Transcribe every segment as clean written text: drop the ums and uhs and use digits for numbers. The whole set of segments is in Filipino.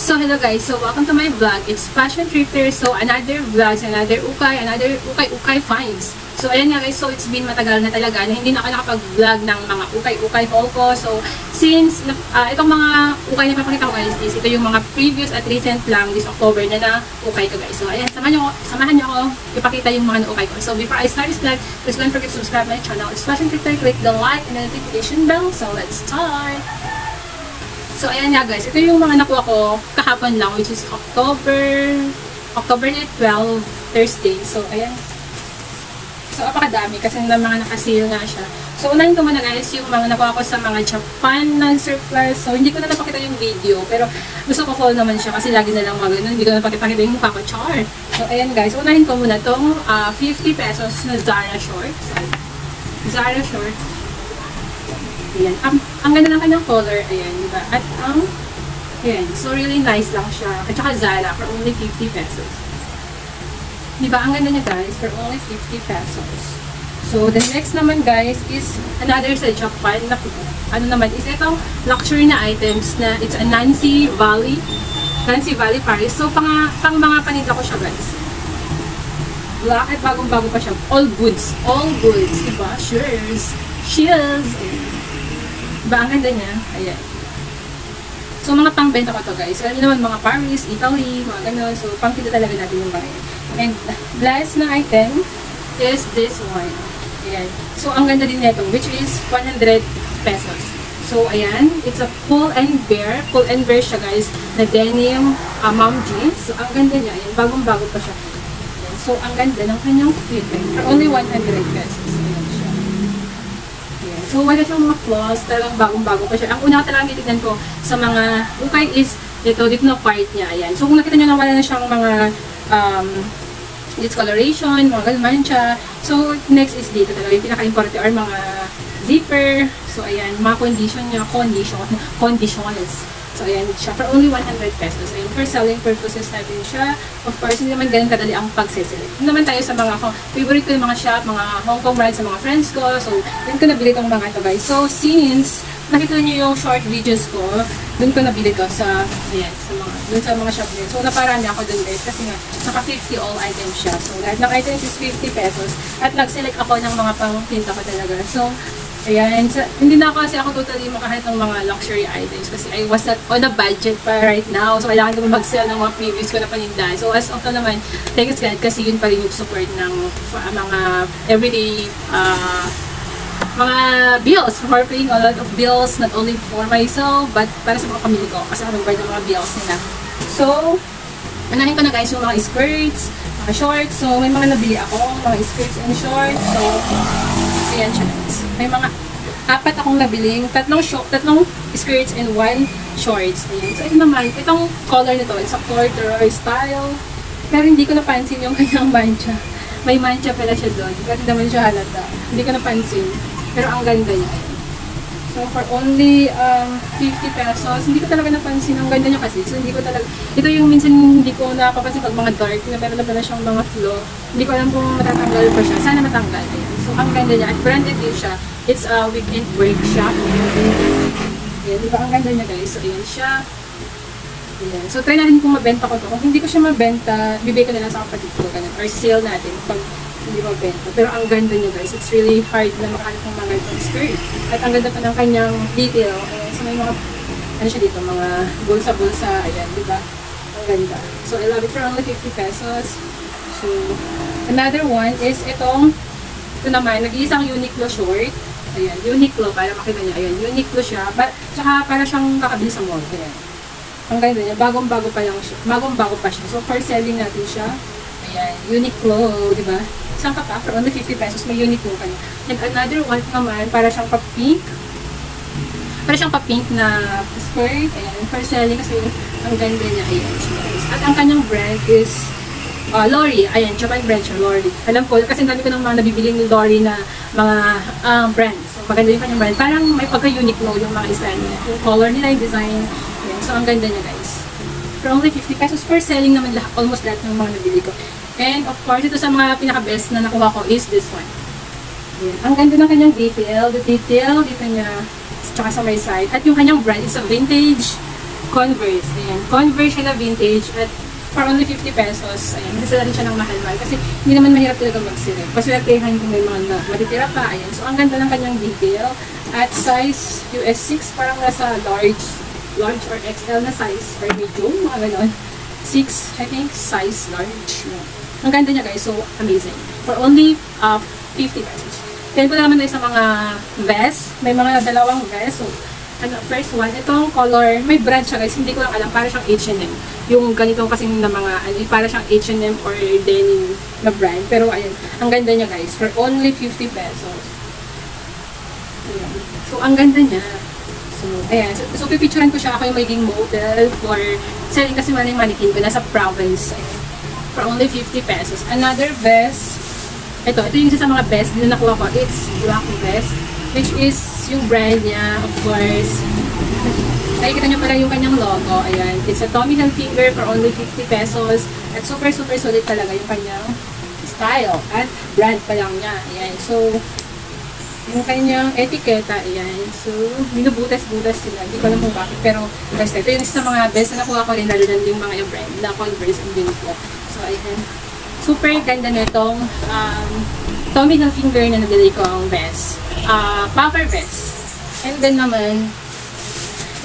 So hello guys, so welcome to my vlog. It's Fashion Thrifter. So another vlogs, another ukay finds. So ayan nga guys, so it's been matagal na talaga na hindi na ako nakapag-vlog ng mga ukay haul ko. So since itong mga ukay na papakita ko guys, ito yung mga previous at recent lang this October na ukay ko guys. So ayan, samahan niyo ako ipakita yung mga ukay ko. So before I start this vlog, please don't forget to subscribe my channel. It's Fashion Thrifter. Click the like and the notification bell. So let's start. So, ayan nga guys. Ito yung mga nakuha ko kahapon lang, which is October 12, Thursday. So, ayan. So, apakadami kasi na mga naka-sale nga siya. So, unahin ko muna guys yung mga nakuha ko sa mga Japan ng surplus. So, hindi ko na napakita yung video. Pero, gusto ko haul naman siya kasi lagi na lang mga ganun. Hindi ko na napakita yung mukha ko. Char! So, ayan guys. Unahin ko muna tong 50 pesos na Zara shorts. Zara shorts. Ayan. Ang ganda ng kanyang color, ayan, diba? At ayan, so really nice lang siya. At saka Zara for only 50 pesos. Diba? Ang ganda niya guys, for only 50 pesos. So, the next naman guys is another sa Japan na, ano naman, is itong luxury na items na it's a Nancy Valley Paris. So, pang mga paninda ko siya guys. Black at bagong-bago pa siya. All goods, diba? Shoes. Diba, ang ganda niya? Ayan. So, mga pangbenta ko to guys. Alam niyo naman, mga Paris, Italy, mga gano'n. So, pangkita talaga natin yung bahay. And, last na item is this one. Ayan. So, ang ganda din nito, which is 100 pesos. So, ayan. It's a pull and bear. Pull and bear siya guys, na denim mom jeans. So, ang ganda niya. Ayan, bagong-bago pa siya. Ayan. So, ang ganda ng kanyang fit. For only 100 pesos. Ayan siya. So, wala siyang mga flaws, talagang bagong-bago pa siya. Ang una talagang titignan ko sa mga ukay is dito na part niya. Ayan. So, kung nakita nyo na wala na siyang mga discoloration, mga galmancha. So, next is dito talaga yung pinaka-importante or mga zipper. So, ayan, mga conditions. So, ayan siya. For only 100 pesos. Ayan, for selling purposes natin siya. Of course, hindi naman ganun kadali ang pag-select. Hindi naman tayo sa mga favorite ko yung mga shop, mga Hong Kong brands sa mga friends ko. So, dun ko nabili itong mga ito guys. So, since nakita niyo yung short videos ko, dun ko nabili to sa, ayan, dun sa mga shop din. So, naparami ako dun guys. Kasi nga, naka 50 all items siya. So, lahat ng items is 50 pesos. At nag-select ako ng mga pang-tinta ko talaga. So, ayan, so, hindi na kasi ako totally makahanap ng mga luxury items kasi I was not on a budget pa right now. So, kailangan ko mag-sell ng mga previous ko na paninda. So, as of now naman, thanks God kasi yun pa rin yung support ng mga everyday mga bills. For paying a lot of bills, not only for myself, but para sa mga pamilya ko kasi ako nag-buy ng mga bills nila. So, anahin ko na guys yung mga skirts, mga shorts. So, may mga nabili ako, mga skirts and shorts. So, ayan siya guys. May mga 4 akong nabiling, tatlong skirts and 1 shorts. Ayan. So, ito naman, itong color nito, it's a corduroy style. Pero hindi ko napansin yung kanyang mancha. May mancha pala siya doon. Kasi naman siya halata. Hindi ko napansin. Pero ang ganda niya. So, for only 50 pesos, hindi ko talaga napansin. Ang ganda niya kasi. So, hindi ko talaga, ito yung minsan hindi ko napapansin pag mga dark na meron na pala siyang mga flow. Hindi ko alam kung matatanggal pa siya. Sana matanggal. Ayan. So, ang ganda niya. At branded din siya. It's a weekend break shop. Ayan. Diba? Ang ganda niya guys. So, ayan siya. Ayan. So, try natin kung mabenta ko to. Kung hindi ko siya mabenta, bibigay ko na lang sa kapatid ko. Ganun. Or sale natin pag hindi mabenta. Pero ang ganda niya guys. It's really hard na makahanap ng mga ganitong skirt. At ang ganda pa ng kanyang detail. Ayan. So, may mga, ano siya dito, mga bulsa-bulsa. Ayan. Diba? Ang ganda. So, I love it for only 50 pesos. So, another one is ito naman, nag-iisang Uniqlo short. Ayan, Uniqlo, para makita niyo. Ayan, Uniqlo siya. Tsaka para siyang kakabili sa mall. Ayan. Ang ganda niya. Bagong-bago pa siya. So, for selling natin siya. Ayan, Uniqlo, di ba? Isang ka pa, for only 50 pesos, may Uniqlo ka niya. And another one naman, para siyang pa-pink. Para siyang pa-pink na skirt. Ayan, for selling kasi ang ganda niya. Ayan, at ang kanyang brand is Lori. Ayan, Japan brand siya, Lori. Alam ko, kasi dami ko ng mga nabibiling ni Lori na mga brands. So, maganda yung kanyang brand. Parang may pagka-Uniqlo yung mga isa niya. Yung color nila, yung design. Ayan, so, ang ganda niya, guys. For only 50 pesos. For selling naman almost lahat ng mga nabili ko. And, of course, ito sa mga pinaka-best na nakuha ko is this one. Ayan. Ang ganda ng kanyang detail. The detail, dito niya, tsaka sa may side. At yung kanyang brand is a vintage Converse. Ayan. Converse siya na vintage at for only 50 pesos. Ayan. Kasi rin siya ng mahal-mahal. Kasi hindi naman mahirap talaga mag-select. Pasweltehan kung may mga matitira pa. Ayan. So, ang ganda ng kanyang detail. At size US 6, parang nasa large or XL na size or medium, mga ganon. 6, I think, size large. Ang ganda niya guys, so amazing. For only 50 pesos. Then ko naman tayo sa mga vest. May mga dalawang vest. So, first one, itong color, may brand siya guys, hindi ko lang alam, para siyang H&M. Yung ganito kasing na mga, para siyang H&M or denim na brand. Pero ayun, ang ganda niya guys, for only 50 pesos. Ayan. So, ang ganda niya. So, ayan. So pipicturean ko siya. Ako yung magiging model for selling kasi man yung mannequin ko. Nasa province. Ayan. For only 50 pesos. Another vest. Ito yung isa sa mga vest. Din nakuha ko. It's black vest. Which is yung brand niya. Of course. Nakikita niyo pala yung kanyang logo. Ayan. It's a Tommy Hilfiger for only 50 pesos. At super solid talaga yung kanyang style. At brand pa lang niya. Ayan. So, yung kanyang etiketa, ayan. So, binubutas-butas sila. Hindi ko alam kung bakit. Pero, guys, ito yung isa sa mga best na nakuha ko rin, lalo na yung mga yung brand na Converse and Uniqlo. So, ayan. Super ganda na itong Tommy Hilfiger na nabili ko ang vest. Puffer vest. And then naman,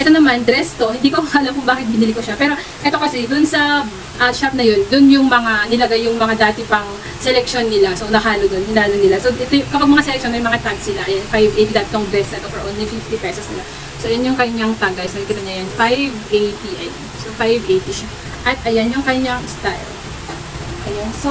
ito naman, dress to. Hindi ko alam kung bakit binili ko siya. Pero, ito kasi, dun sa shop na yun, dun yung mga, nilagay yung mga dati pang selection nila. So, nakalo dun, hinalo nila. So, ito, kapag mga selection, may mga tag sila. Ayan, 580 that tong dress na to for only 50 pesos nila. So, yun yung kanyang tag, guys. Nakikita niya yan, 580. Ayan. So, 580 siya. At, ayan yung kanyang style. Ayan. So,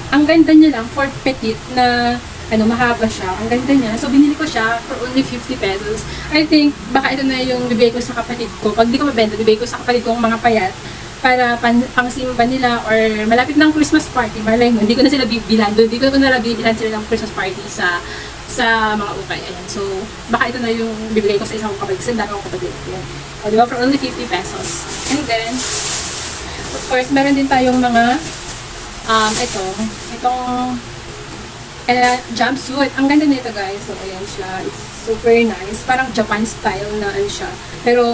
ang ganda niya lang for petit na mahaba siya. Ang ganda niya. So, binili ko siya for only 50 pesos. I think, baka ito na yung bibigay ko sa kapatid ko. Pag di ko mabenta, bibigay ko sa kapatid ko mga payat para pang-simba nila or malapit ng Christmas party. Malay mo, hindi ko na sila bibilan. Hindi ko na bibilan sila ng Christmas party sa mga ukay. Ayan. So, baka ito na yung bibigay ko sa isang kapatid. Kasi dami akong kapatid. Ayan. O, diba? For only 50 pesos. And then, of course, meron din tayong mga itong jumpsuit. Ang ganda nito guys. So, ayan siya. It's super nice. Parang Japan style na siya. Pero,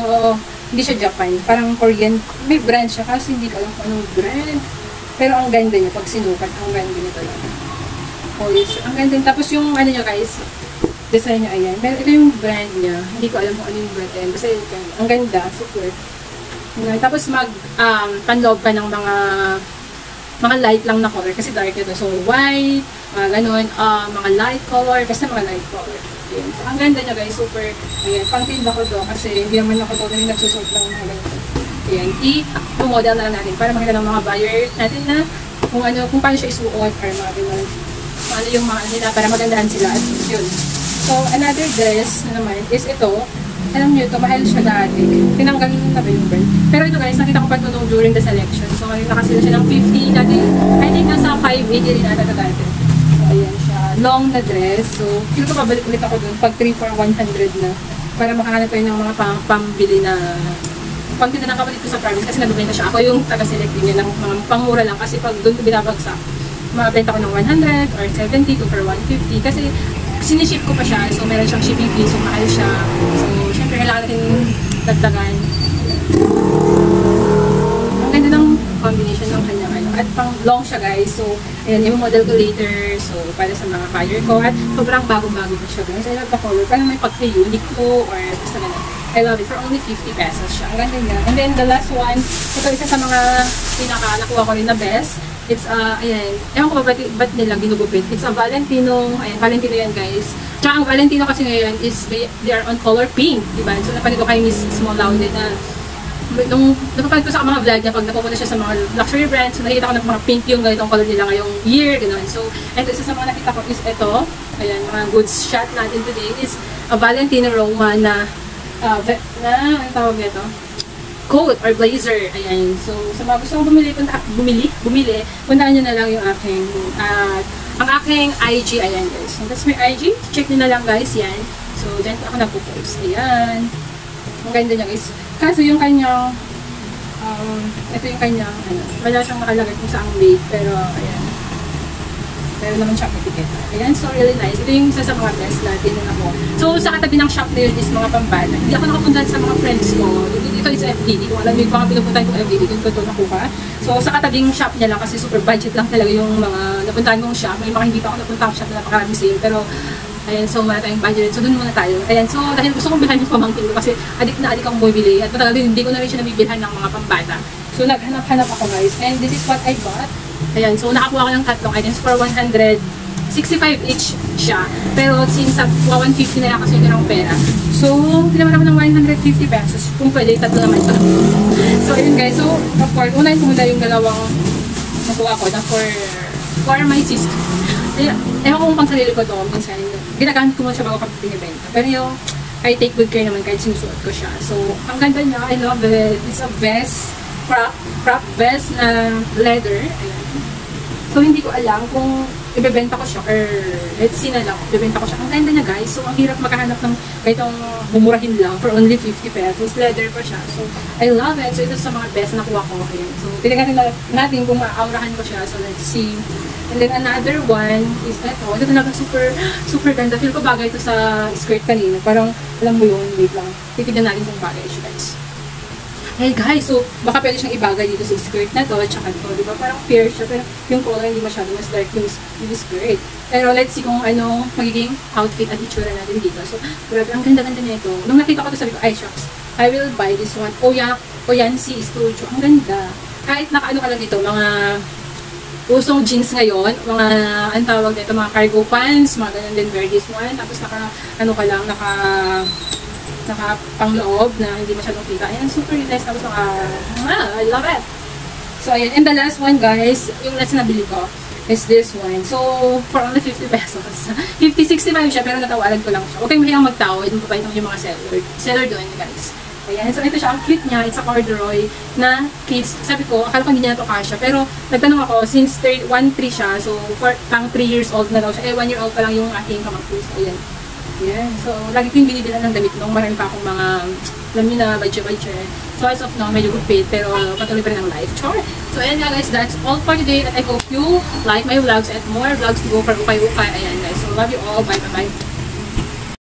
hindi siya Japan. Parang Korean. May brand siya. Kasi hindi ko alam kung anong brand. Pero ang ganda niya. Pag sinukat, ang ganda niya talaga. Oh, yes. Ang ganda. Tapos yung niya guys, design niya, ayan. Pero ito yung brand niya. Hindi ko alam kung ano yung brand niya. Basta ang ganda. Super. Tapos panloob ka ng mga light lang na color kasi dark ito. So, white, ganun, mga light color, basta mga light color. Ayan. So, ang ganda niya guys, super, ayan, pang tinda ko do kasi hindi naman ako totally nagsusuot ng mga ganito. Ayan, i-model na natin para makita ng mga buyer natin na kung paano siya isuot or mga ganun. Paano yung mga nila para magandahan sila at yun. So, another dress na naman is ito. Alam nyo ito, mahal siya dati. Tinanggal na ba yung brand? Pero ito guys, nakita ko pa ito during the selection. So, nakasila siya ng 50 dati. I think nasa 580 rin ata dati. So, ayan siya. Long na dress. So, kilo ko pabalik ulit ako dun pag 3 for 100 na. Para makahanap tayo ng mga pambili na pagtinda ng kapatid ko sa province kasi nagbibenta siya. Ako yung taga-select niya ng mga pangmura lang kasi pag doon ko binabagsak, mabenta ko ng 100 or 70 to for 150 kasi siniship ko pa siya. So, meron siyang shipping fee. So, mahal siya. So, syempre, kailangan natin dagdagan. Ang ganda ng combination ng kanyang at pang long siya guys. So, ayan, yung model ko later. So, para sa mga buyer ko. At sobrang bago-bago ko siya guys. I love the color. Parang may pagka-unique ko or basta ganun. I love it for only 50 pesos siya. Ang ganda niya. And then, the last one, ito isa sa mga nakuha ko rin na best. It's, ayan, ewan ko ba ba't nila ginugupit? It's a Valentino, ayan, Valentino yan guys. Tsaka ang Valentino kasi ngayon is, they are on color pink, diba? So, napanood ko kay Miss Small Laude na, nung napapanood ko sa mga vlog niya, pag napupunta siya sa mga luxury brands, so nakikita ko na mga pink yung ganitong color nila ngayong year, gano'n. So, ito, isa sa mga nakita ko is ito, ayan, mga goods shot natin today is a Valentino Roma na, anong tawag nito? Coat or blazer. Ayan. So, sa mga gusto mong bumili, puntahan nyo na lang yung aking, ang aking IG. Ayan, guys. So, that's my IG. Check nyo na lang, guys. Yan. So, dyan ako nagpo-post. Ayan. Ang ganda niya, guys. Kaso yung kanyang, ito yung kanyang, wala siyang nakalagay kung saan made. Pero, ayan. Pero naman shop etiqueta. Ayan, so really nice. Ito yung isa sa mga best na tinanong ako. So, sa katabi ng shop na yun is mga pambata. Hindi ako nakapunta sa mga friends ko. Ito is FDD. Kung alam yung mga pinupuntahan kong FDD, doon ko ito nakuha. So, sa katabing shop niya lang kasi super budget lang talaga yung mga napuntahan kong shop. May mga hindi pa ako napuntang shop na napakaraming sale. Pero, ayan, so wala tayong budget. So, dun muna tayo. Ayan, so dahil gusto kong bilhan yung pamangkin ko kasi adik na adik akong bumibili. At matagal din, hindi ko na rin siya nabibilhan ng mga pambata. So, naghanap-hanap ako guys. And this is what I bought. Ayan, so nakakuha ko ng tatlong items for 165 each siya. Pero since 150 na lang kasi yun ng pera. So, tinaman ako ng 150 pesos. Kung pwede, tatlo naman ito. So, ayun guys. So, of course, unahin ko muna yung dalawang nakuha ko na for my sister. Ewan ko kung pang sarili ko to, minsan, ginagamit ko muna siya bago kapag binibenta. Pero yung, I take good care naman kahit sinusuot ko siya. So, ang ganda niya, I love it. It's a vest, crop vest na leather. Ayan. So, hindi ko alam kung ibebenta ko siya or let's see na lang, ibebenta ko siya. Ang ganda niya guys. So, ang hirap makahanap ng kahitong bumurahin lang for only 50 pesos. Leather pa siya. So, I love it. So, ito sa mga best na nakuha ko. Ayan. So, tingnan natin kung maaurahan ko siya. So, let's see. And then another one is ito. Ito talaga super ganda. Feel ko bagay ito sa skirt kanina. Parang, alam mo yun, wait lang. Titignan natin kung bagay siya guys. Hey guys, so baka pwede siyang ibagay dito sa skirt na to at saka ito, di ba? Parang fair siya, pero yung color hindi masyado mas dark yung skirt. Pero let's see kung ano magiging outfit at itsura natin dito. So, grabe, ang ganda-ganda niya ito. Nung nakita ko ito, sabi ko, ay shucks, I will buy this one. Oyansi Studio. Ang ganda. Kahit naka-ano ka lang dito, mga usong jeans ngayon, mga, ang tawag dito, mga cargo pants, mga ganun din, wear this one. Tapos ano ka lang, naka pangloob na hindi masyadong kita. Ayan, super nice. Tapos I love it. So, ayan. And the last one, guys, yung last na nabili ko is this one. So, for only 50 pesos. 50-65 siya, pero natawaran ko lang siya. Huwag kayong mahiyang magtawad. Mapapait naman yung mga seller doon, guys. Ayan. So, ito siya. Ang cute niya. It's a corduroy na kids. Sabi ko, akala ko hindi niya na ito kasha. Pero, nagtanong ako, since 1-3 siya, so, pang 3 years old na daw siya. 1 year old pa lang yung aking kamagpus. Ayan. Yan. So, lagi ko yung binibilan ng damit nung marami pa akong mga, alam nyo na, budget. So, as of now, medyo good paid, pero patuloy pa rin ang life. Sure. So, ayan nga guys, that's all for today. And I hope you like my vlogs and more vlogs to go for ukay-ukay. Ayan guys. So, love you all. Bye-bye.